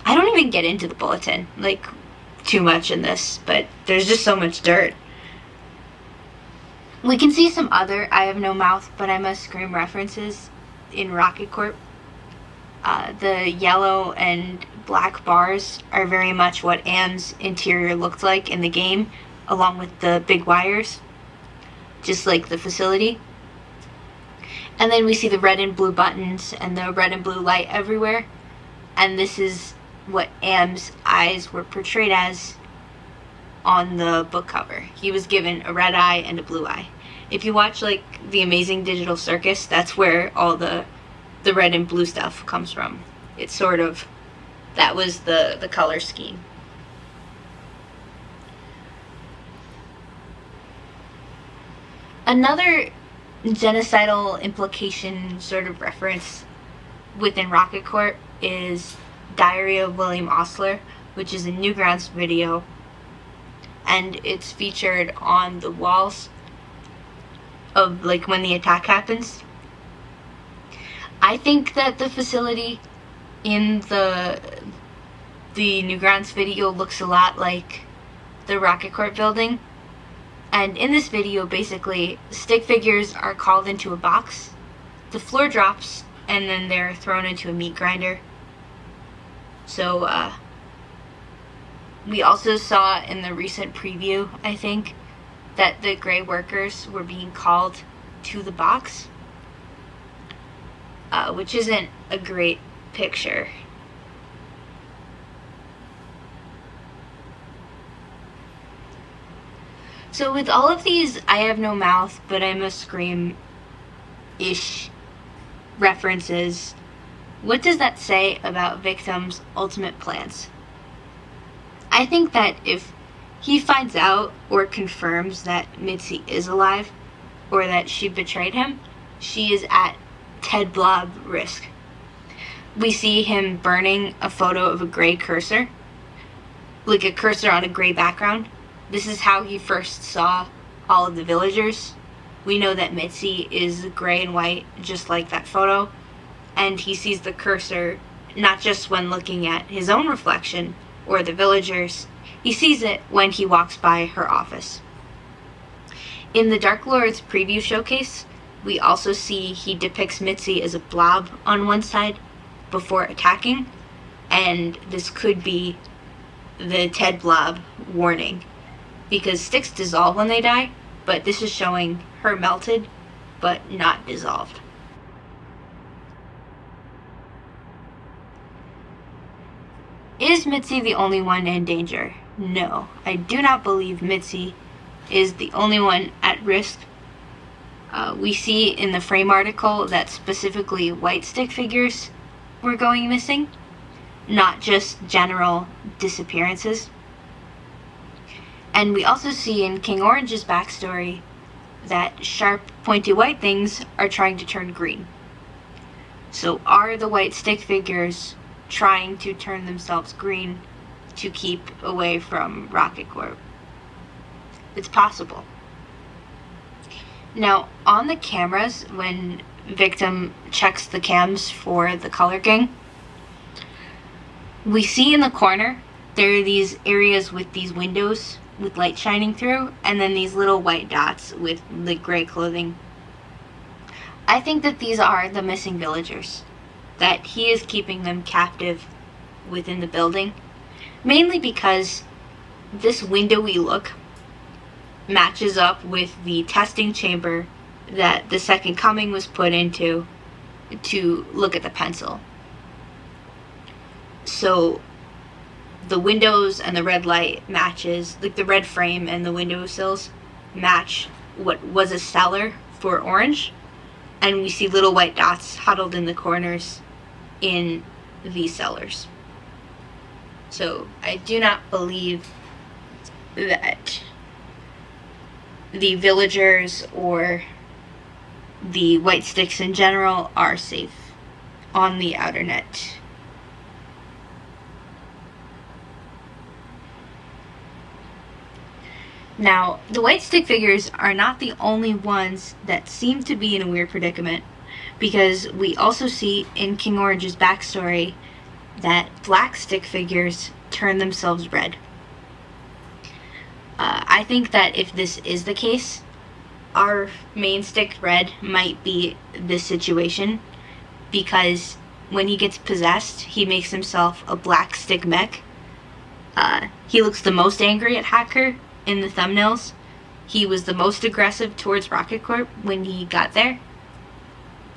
A: I don't even get into the bulletin, like, too much in this, but there's just so much dirt. We can see some other I Have No Mouth, But I Must Scream references in Rocket Corp. The yellow and black bars are very much what Anne's interior looked like in the game, along with the big wires, just like the facility. And then we see the red and blue buttons and the red and blue light everywhere, and this is what Am's eyes were portrayed as on the book cover. He was given a red eye and a blue eye. If you watch like The Amazing Digital Circus, that's where all the red and blue stuff comes from. It's sort of, that was the color scheme. Another genocidal implication sort of reference within Rocket Corp is Diary of William Osler, which is a Newgrounds video, and it's featured on the walls of, like, when the attack happens. I think that the facility in the Newgrounds video looks a lot like the Rocket Corp building. And in this video, basically, stick figures are called into a box, the floor drops, and then they're thrown into a meat grinder. So, we also saw in the recent preview, I think, that the gray workers were being called to the box, which isn't a great picture. So with all of these I Have No Mouth, But I Must Scream-ish references, what does that say about Victim's ultimate plans? I think that if he finds out or confirms that Mitzi is alive, or that she betrayed him, she is at Ted Blob risk. We see him burning a photo of a gray cursor, like a cursor on a gray background. This is how he first saw all of the villagers. We know that Mitzi is gray and white, just like that photo, and he sees the cursor not just when looking at his own reflection or the villagers, he sees it when he walks by her office. In the Dark Lord's preview showcase, we also see he depicts Mitzi as a blob on one side before attacking, and this could be the Ted Blob warning, because sticks dissolve when they die, but this is showing her melted but not dissolved. Is Mitzi the only one in danger? No, I do not believe Mitzi is the only one at risk. We see in the frame article that specifically white stick figures were going missing. not just general disappearances. And we also see in King Orange's backstory that sharp, pointy white things are trying to turn green. So are the white stick figures trying to turn themselves green to keep away from Rocket Corp? It's possible. Now, on the cameras, when victim checks the cams for the color gang, we see in the corner there are these areas with these windows with light shining through, and then these little white dots with the gray clothing. I think that these are the missing villagers, that he is keeping them captive within the building, mainly because this windowy look matches up with the testing chamber that the Second Coming was put into to look at the pencil. So the windows and the red light matches, like the red frame and the window sills match what was a cellar for Orange, and we see little white dots huddled in the corners in these cellars. So I do not believe that the villagers or the white sticks in general are safe on the outer net. Now, the white stick figures are not the only ones that seem to be in a weird predicament, because we also see in King Orange's backstory that black stick figures turn themselves red. I think that if this is the case, our main stick red might be this situation, because when he gets possessed, he makes himself a black stick mech. He looks the most angry at Hacker in the thumbnails. He was the most aggressive towards Rocket Corp when he got there.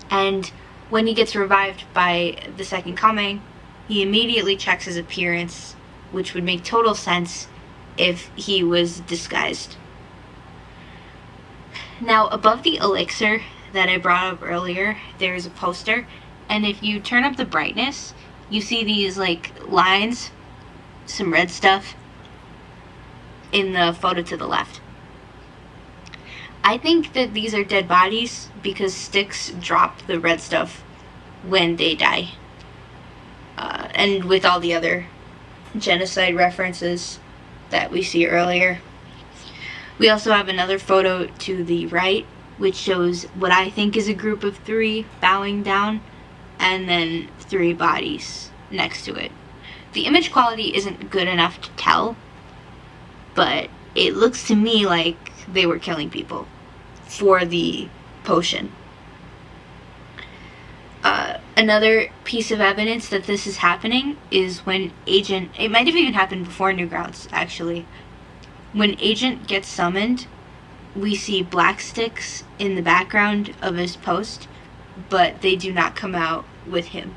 A: And when he gets revived by the Second Coming, he immediately checks his appearance, which would make total sense if he was disguised. Now, above the elixir that I brought up earlier, there's a poster, and if you turn up the brightness, you see these like lines, some red stuff in the photo to the left. I think that these are dead bodies because sticks drop the red stuff when they die. And with all the other genocide references that we see earlier. We also have another photo to the right, which shows what I think is a group of 3 bowing down, and then 3 bodies next to it. The image quality isn't good enough to tell, but it looks to me like they were killing people for the potion. Another piece of evidence that this is happening is when Agent, it might have even happened before Newgrounds actually, when Agent gets summoned, we see black sticks in the background of his post, but they do not come out with him.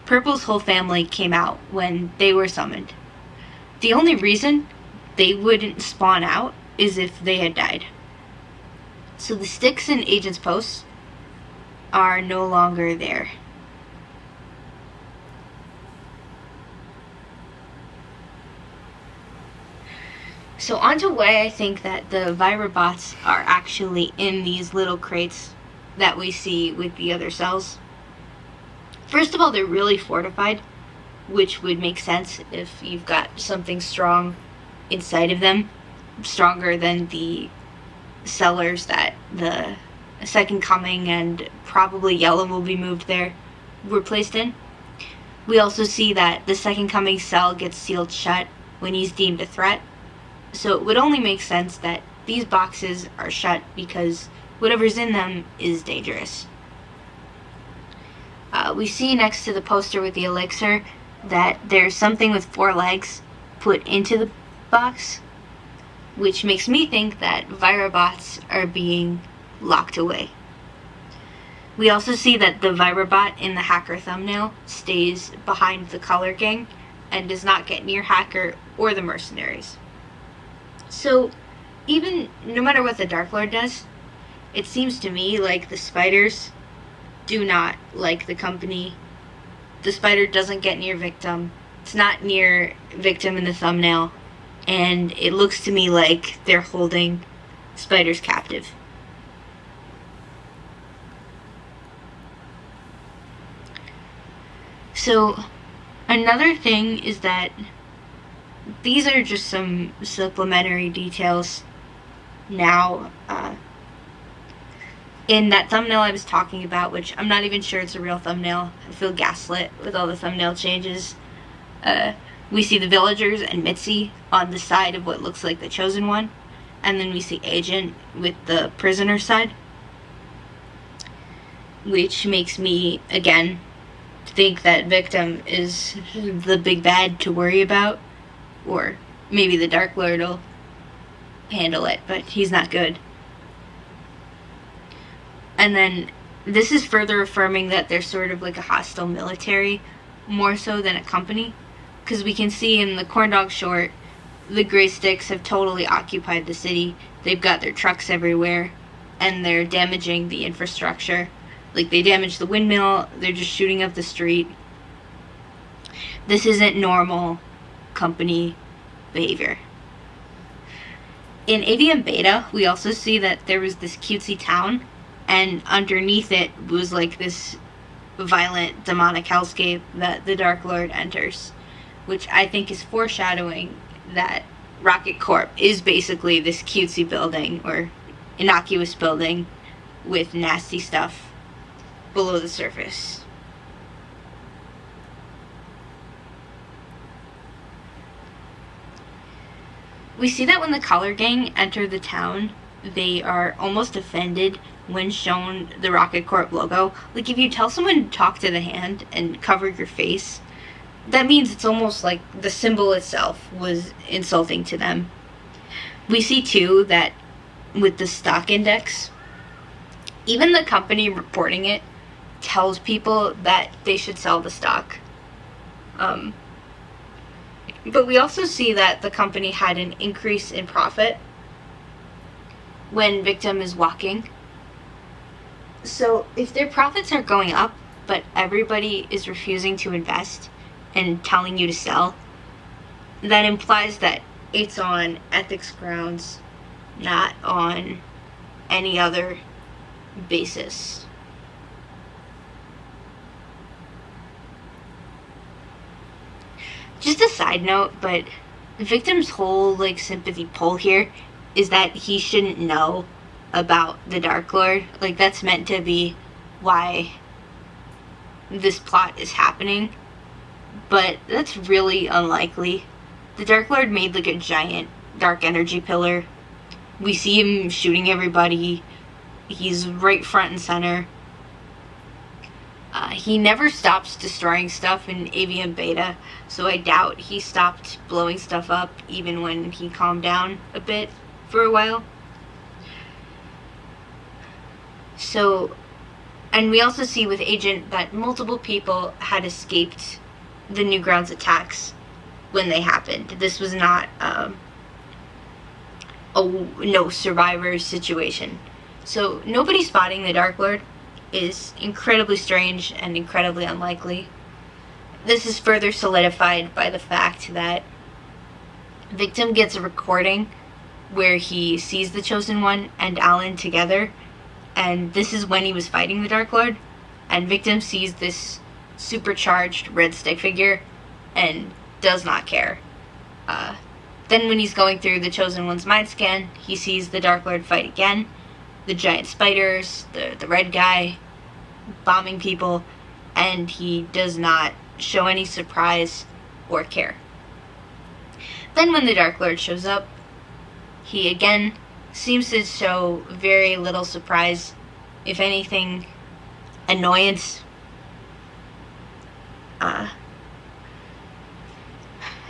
A: Purple's whole family came out when they were summoned. The only reason they wouldn't spawn out is if they had died. So the sticks in Agent's posts are no longer there. So onto why I think that the Vira bots are actually in these little crates that we see with the other cells. First of all, they're really fortified, which would make sense if you've got something strong inside of them, stronger than the cellars that the Second Coming and probably Yellow will be moved there were placed in. We also see that the Second Coming cell gets sealed shut when he's deemed a threat. So it would only make sense that these boxes are shut because whatever's in them is dangerous. We see next to the poster with the elixir that there's something with 4 legs put into the box, which makes me think that Vira bots are being locked away. We also see that the Vira bot in the Hacker thumbnail stays behind the color gang and does not get near Hacker or the mercenaries. So, even no matter what the Dark Lord does, it seems to me like the spiders do not like the company the spider doesn't get near victim. It's not near victim in the thumbnail, and it looks to me like they're holding spiders captive. So another thing is that these are just some supplementary details. Now, in that thumbnail I was talking about, which I'm not even sure it's a real thumbnail, I feel gaslit with all the thumbnail changes, we see the villagers and Mitzi on the side of what looks like the Chosen One, and then we see Agent with the prisoner side, which makes me, again, think that victim is the big bad to worry about, or maybe the Dark Lord will handle it, but he's not good. And then this is further affirming that they're sort of like a hostile military, more so than a company, because we can see in the Corndog short, the Grey Sticks have totally occupied the city. They've got their trucks everywhere, and they're damaging the infrastructure. Like, they damage the windmill, they're just shooting up the street. This isn't normal company behavior. In AvA and Beta, we also see that there was this cutesy town, and underneath it was like this violent demonic hellscape that the Dark Lord enters, which I think is foreshadowing that Rocket Corp is basically this cutesy building, or innocuous building, with nasty stuff below the surface. We see that when the Color Gang enter the town, they are almost offended when shown the Rocket Corp logo. Like, if you tell someone to talk to the hand and cover your face, that means it's almost like the symbol itself was insulting to them. We see too that with the stock index, even the company reporting it tells people that they should sell the stock. But we also see that the company had an increase in profit when victim is walking. So if their profits are going up, but everybody is refusing to invest and telling you to sell, that implies that it's on ethics grounds, not on any other basis. Just a side note, but the victim's whole like sympathy pull here is that he shouldn't know about the Dark Lord. Like, that's meant to be why this plot is happening, but that's really unlikely. The Dark Lord made like a giant dark energy pillar. We see him shooting everybody. He's right front and center. He never stops destroying stuff in AvA and Beta, so I doubt he stopped blowing stuff up even when he calmed down a bit for a while. So, and we also see with Agent that multiple people had escaped the Newgrounds attacks when they happened. This was not a no survivors situation. So nobody spotting the Dark Lord is incredibly strange and incredibly unlikely. This is further solidified by the fact that victim gets a recording where he sees the Chosen One and Alan together, and this is when he was fighting the Dark Lord, and victim sees this supercharged red stick figure and does not care. Then when he's going through the Chosen One's mind scan, he sees the Dark Lord fight again, the giant spiders, the red guy bombing people, and he does not show any surprise or care. Then when the Dark Lord shows up, he again seems to show very little surprise, if anything, annoyance.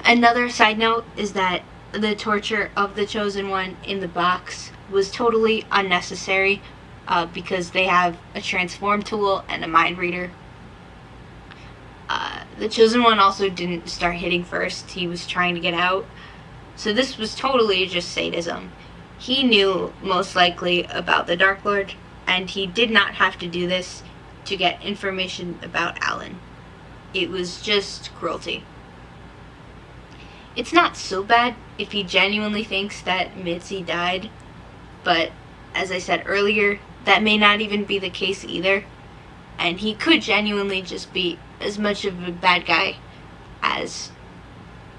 A: Another side note is that the torture of the Chosen One in the box was totally unnecessary, because they have a transform tool and a mind reader. The Chosen One also didn't start hitting first. He was trying to get out. So this was totally just sadism. He knew most likely about the Dark Lord, and he did not have to do this to get information about Alan. It was just cruelty. It's not so bad if he genuinely thinks that Mitzi died, but as I said earlier, that may not even be the case either, and he could genuinely just be as much of a bad guy as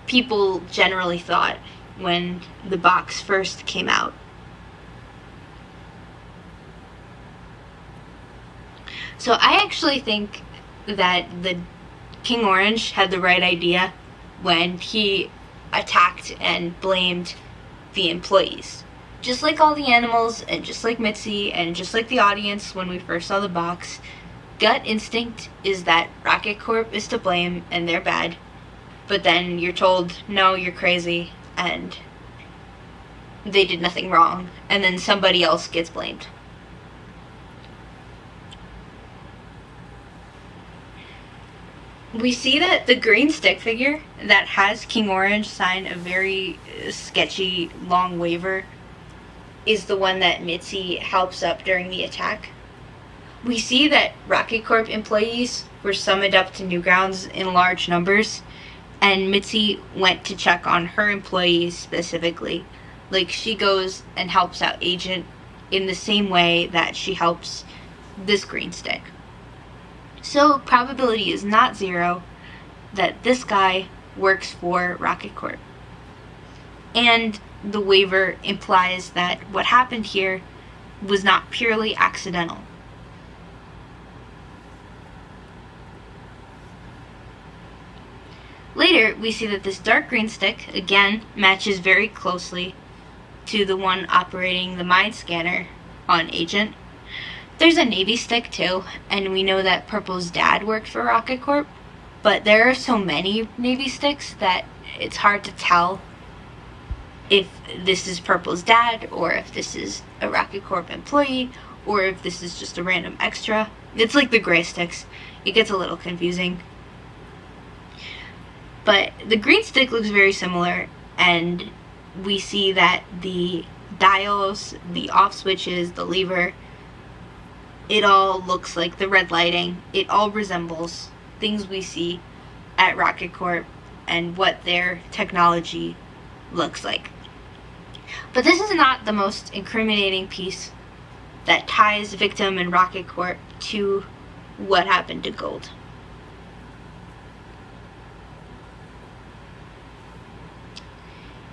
A: people generally thought when the box first came out. So I actually think that the King Orange had the right idea when he attacked and blamed the employees. Just like all the animals, and just like Mitzi, and just like the audience when we first saw the box, gut instinct is that Rocket Corp is to blame and they're bad. But then you're told, no, you're crazy, and they did nothing wrong, and then somebody else gets blamed. We see that the green stick figure that has King Orange sign a very sketchy long waiver is the one that Mitzi helps up during the attack. We see that Rocket Corp employees were summoned up to Newgrounds in large numbers, and Mitzi went to check on her employees specifically. Like, she goes and helps out Agent in the same way that she helps this green stick. So probability is not zero that this guy works for Rocket Corp. And the waiver implies that what happened here was not purely accidental. Later, we see that this dark green stick, again, matches very closely to the one operating the mind scanner on Agent. There's a navy stick too, and we know that Purple's dad worked for Rocket Corp, but there are so many navy sticks that it's hard to tell if this is Purple's dad, or if this is a Rocket Corp employee, or if this is just a random extra. It's like the gray sticks. It gets a little confusing. But the green stick looks very similar, and we see that the dials, the off switches, the lever, it all looks like the red lighting. It all resembles things we see at Rocket Corp and what their technology looks like. But this is not the most incriminating piece that ties Victim and Rocket Corp to what happened to Gold.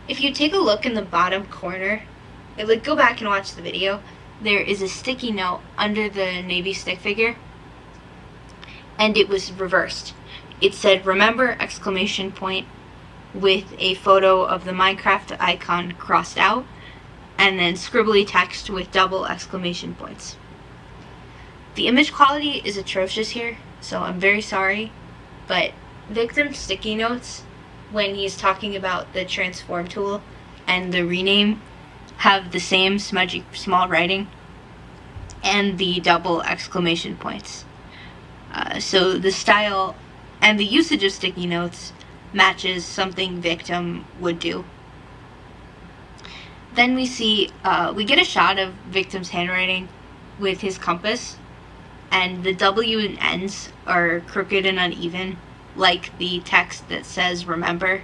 A: If you take a look in the bottom corner, like, go back and watch the video, there is a sticky note under the navy stick figure, and it was reversed. It said "Remember!" exclamation point with a photo of the Minecraft icon crossed out, and then scribbly text with double exclamation points. The image quality is atrocious here, so I'm very sorry, but Victim's sticky notes, when he's talking about the transform tool and the rename, have the same smudgy small writing and the double exclamation points. So the style and the usage of sticky notes matches something Victim would do. Then we see, we get a shot of Victim's handwriting with his compass, and the W and N's are crooked and uneven, like the text that says "Remember,"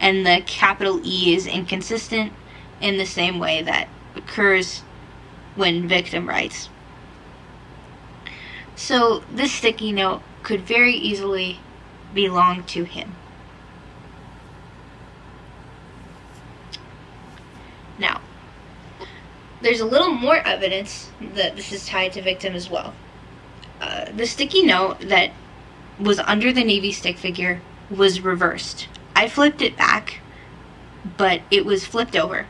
A: and the capital E is inconsistent in the same way that occurs when Victim writes. So this sticky note could very easily belong to him. Now, there's a little more evidence that this is tied to Victim as well. The sticky note that was under the navy stick figure was reversed. I flipped it back, but it was flipped over.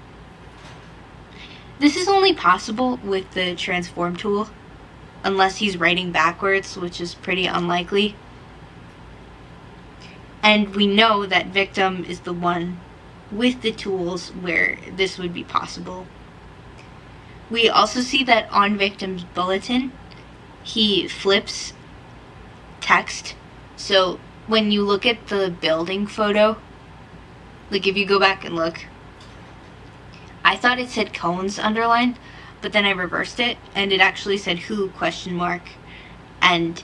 A: This is only possible with the transform tool, unless he's writing backwards, which is pretty unlikely. And we know that Victim is the one with the tools where this would be possible. We also see that on Victim's bulletin, he flips text. So when you look at the building photo, like if you go back and look, I thought it said Cones underlined, but then I reversed it and it actually said Who ? And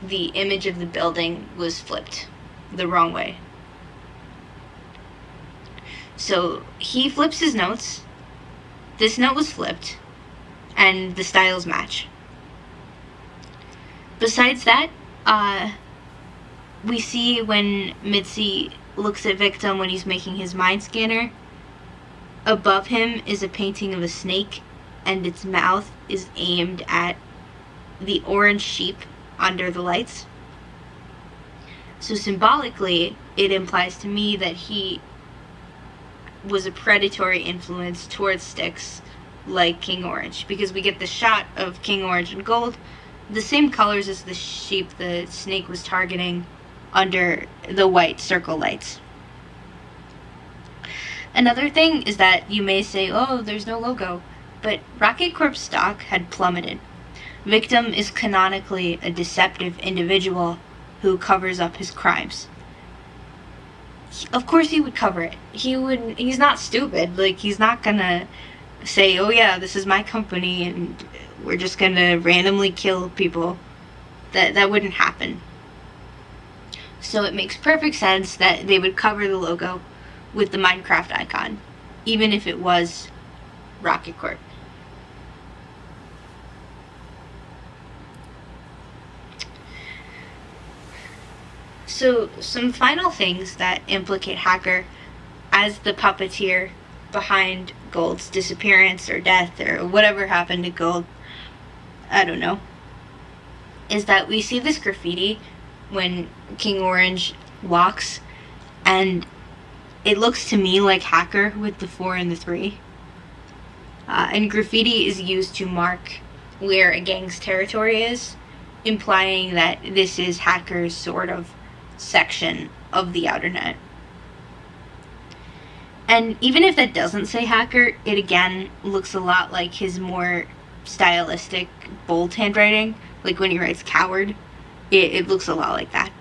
A: the image of the building was flipped the wrong way. So he flips his notes. This note was flipped, and the styles match. Besides that, we see when Mitzi looks at Victim when he's making his mind scanner, above him is a painting of a snake, and its mouth is aimed at the orange sheep under the lights. So symbolically, it implies to me that he was a predatory influence towards sticks like King Orange, because we get the shot of King Orange and gold, the same colors as the sheep the snake was targeting under the white circle lights. Another thing is that you may say, oh, there's no logo, but Rocket Corp's stock had plummeted. Victim is canonically a deceptive individual who covers up his crimes. Of course he would cover it. He's not stupid. Like, he's not gonna say, oh yeah, this is my company and we're just gonna randomly kill people. That wouldn't happen. So it makes perfect sense that they would cover the logo with the Minecraft icon, even if it was Rocket Corp. So some final things that implicate Hacker as the puppeteer behind Gold's disappearance or death or whatever happened to Gold, I don't know, is that we see this graffiti when King Orange walks, and it looks to me like Hacker with the 4 and the 3. And graffiti is used to mark where a gang's territory is, implying that this is Hacker's sort of section of the outer net. And even if that doesn't say Hacker, it again looks a lot like his more stylistic, bold handwriting, like when he writes coward. It looks a lot like that.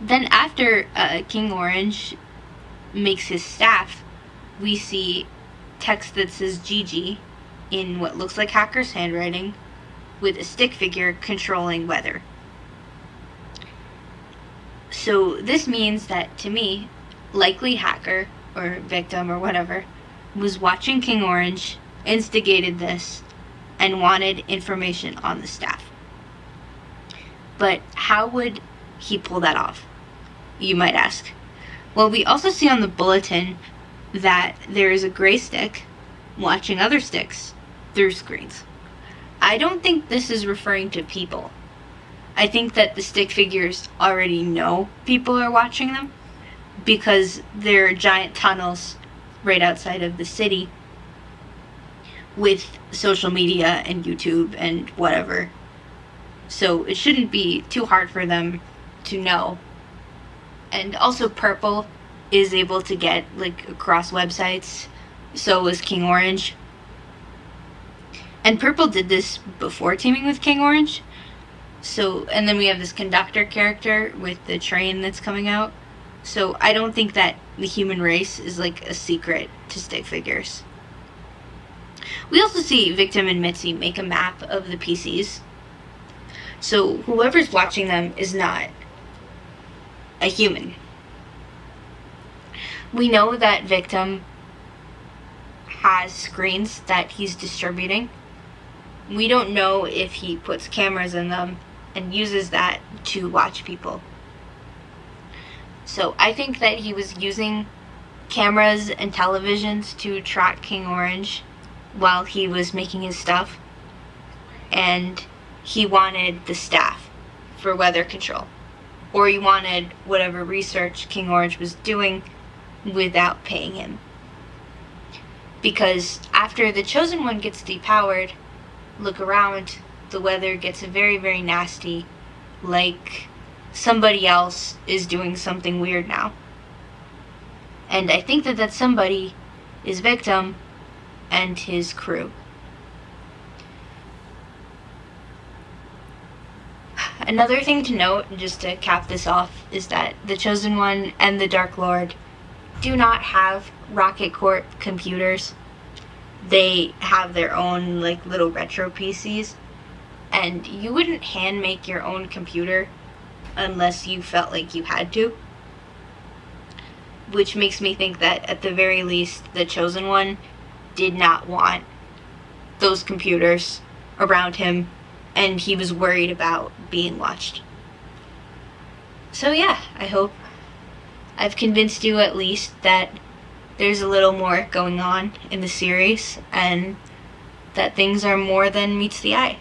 A: Then after King Orange makes his staff, we see text that says GG in what looks like Hacker's handwriting, with a stick figure controlling weather. So this means that, to me, likely Hacker, or Victim, or whatever, was watching King Orange, instigated this, and wanted information on the staff. But how would he pull that off, you might ask? Well, we also see on the bulletin that there is a gray stick watching other sticks through screens. I don't think this is referring to people. I think that the stick figures already know people are watching them, because there are giant tunnels right outside of the city with social media and YouTube and whatever. So it shouldn't be too hard for them to know. And also Purple is able to get like across websites, so was King Orange. And Purple did this before teaming with King Orange. So, and then we have this conductor character with the train that's coming out. So I don't think that the human race is like a secret to stick figures. We also see Victim and Mitzi make a map of the PCs. So whoever's watching them is not a human. We know that Victim has screens that he's distributing. We don't know if he puts cameras in them and uses that to watch people. So I think that he was using cameras and televisions to track King Orange while he was making his stuff, and he wanted the staff for weather control, or he wanted whatever research King Orange was doing without paying him. Because after the Chosen One gets depowered, look around, the weather gets very, very nasty, like somebody else is doing something weird now. And I think that that somebody is Victim and his crew. Another thing to note, just to cap this off, is that the Chosen One and the Dark Lord do not have Rocket Corp computers. They have their own like little retro PCs, and you wouldn't hand make your own computer unless you felt like you had to. Which makes me think that at the very least, the Chosen One did not want those computers around him, and he was worried about being watched. So yeah, I hope I've convinced you at least that there's a little more going on in the series, and that things are more than meets the eye.